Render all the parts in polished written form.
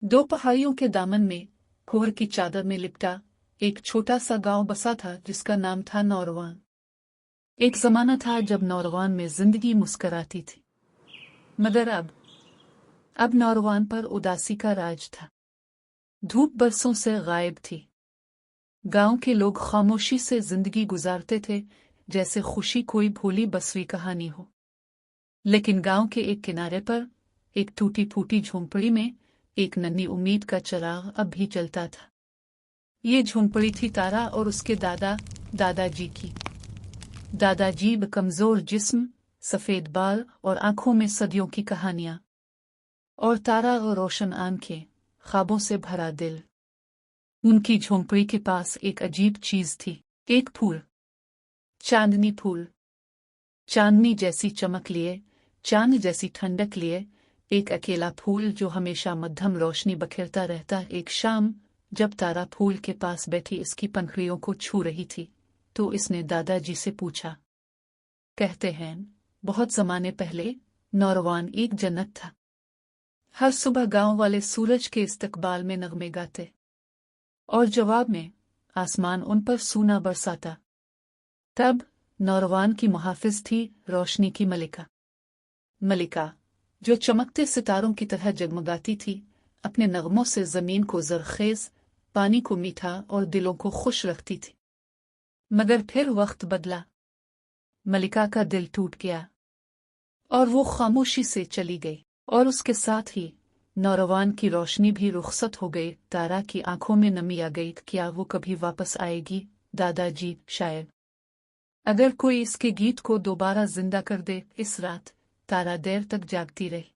दो पहाड़ियों के दामन में कोहर की चादर में लिपटा एक छोटा सा गांव बसा था जिसका नाम था नौरवान। एक जमाना था जब नौरवान में जिंदगी मुस्कराती थी, मगर अब नौरवान पर उदासी का राज था। धूप बरसों से गायब थी। गांव के लोग खामोशी से जिंदगी गुजारते थे, जैसे खुशी कोई भोली बसवी कहानी हो। लेकिन गांव के एक किनारे पर एक टूटी फूटी झोंपड़ी में एक नन्ही उम्मीद का चिराग अब भी जलता था। ये झोंपड़ी थी तारा और उसके दादाजी की। दादाजी कमजोर जिस्म, सफेद बाल और आंखों में सदियों की कहानियां, और तारा और रोशन आंखें, ख्वाबों से भरा दिल। उनकी झोंपड़ी के पास एक अजीब चीज थी, एक फूल, चांदनी फूल। चांदनी जैसी चमक लिए, चांद जैसी ठंडक लिए, एक अकेला फूल जो हमेशा मध्यम रोशनी बखेरता रहता। एक शाम जब तारा फूल के पास बैठी इसकी पंखुड़ियों को छू रही थी, तो इसने दादाजी से पूछा। कहते हैं बहुत जमाने पहले नौरवान एक जन्नत था। हर सुबह गांव वाले सूरज के इस्तकबाल में नगमे गाते, और जवाब में आसमान उन पर सूना बरसाता। तब नौरवान की मुहाफिज थी रोशनी की मलिका, जो चमकते सितारों की तरह जगमगाती थी। अपने नगमों से जमीन को जरखेज, पानी को मीठा और दिलों को खुश रखती थी। मगर फिर वक्त बदला। मलिका का दिल टूट गया और वो खामोशी से चली गई, और उसके साथ ही नौरवान की रोशनी भी रुखसत हो गई। तारा की आंखों में नमी आ गई। क्या वो कभी वापस आएगी? दादाजी, शायद अगर कोई इसके गीत को दोबारा जिंदा कर दे। इस रात तारा देर तक जागती रही।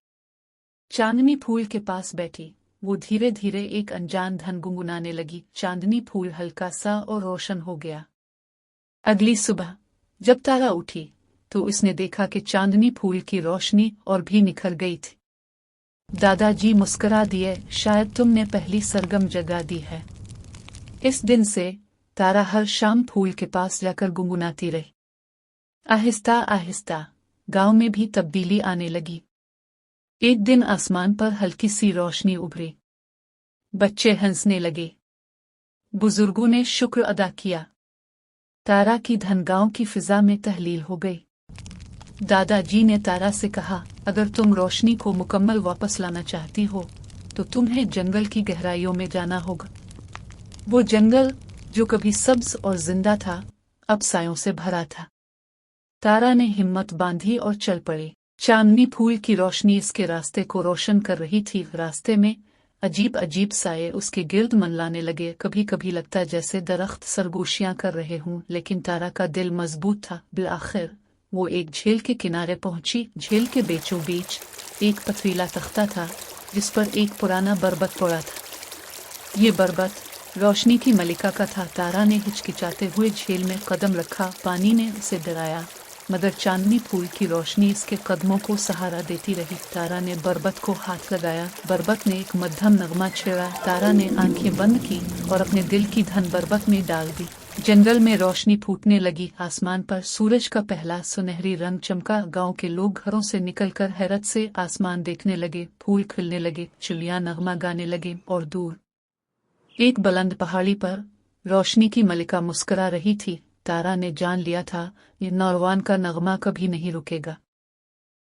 चांदनी फूल के पास बैठी वो धीरे धीरे एक अनजान धन गुनगुनाने लगी। चांदनी फूल हल्का सा और रोशन हो गया। अगली सुबह जब तारा उठी तो उसने देखा कि चांदनी फूल की रोशनी और भी निखर गई थी। दादाजी मुस्कुरा दिए, शायद तुमने पहली सरगम जगा दी है। इस दिन से तारा हर शाम फूल के पास जाकर गुनगुनाती रही। आहिस्ता आहिस्ता गांव में भी तब्दीली आने लगी। एक दिन आसमान पर हल्की सी रोशनी उभरी। बच्चे हंसने लगे, बुजुर्गों ने शुक्र अदा किया। तारा की धन गांव की फिजा में तहलील हो गई। दादाजी ने तारा से कहा, अगर तुम रोशनी को मुकम्मल वापस लाना चाहती हो तो तुम्हें जंगल की गहराइयों में जाना होगा। वो जंगल जो कभी सब्ज और जिंदा था, अब सायों से भरा था। तारा ने हिम्मत बांधी और चल पड़ी। चांदनी फूल की रोशनी इसके रास्ते को रोशन कर रही थी। रास्ते में अजीब अजीब साये उसके गिर्द मनलाने लगे। कभी कभी लगता जैसे दरख्त सरगोशियां कर रहे हों, लेकिन तारा का दिल मजबूत था। बिलाखिर वो एक झील के किनारे पहुंची। झील के बीचों बीच एक पथरीला तख्ता था जिस पर एक पुराना बरबत पड़ा था। ये बरबत रोशनी की मलिका का था। तारा ने हिचकिचाते हुए झील में कदम रखा। पानी ने उसे डराया, मगर चांदनी फूल की रोशनी इसके कदमों को सहारा देती रही। तारा ने बरबत को हाथ लगाया। बरबत ने एक मध्यम नगमा छेड़ा। तारा ने आंखें बंद की और अपने दिल की धन बरबत में डाल दी। जंगल में रोशनी फूटने लगी। आसमान पर सूरज का पहला सुनहरी रंग चमका। गांव के लोग घरों से निकलकर हैरत से आसमान देखने लगे। फूल खिलने लगे, चिड़ियां नगमा गाने लगे, और दूर एक बुलंद पहाड़ी पर रोशनी की मलिका मुस्कुरा रही थी। तारा ने जान लिया था, ये नौरवान का नगमा कभी नहीं रुकेगा।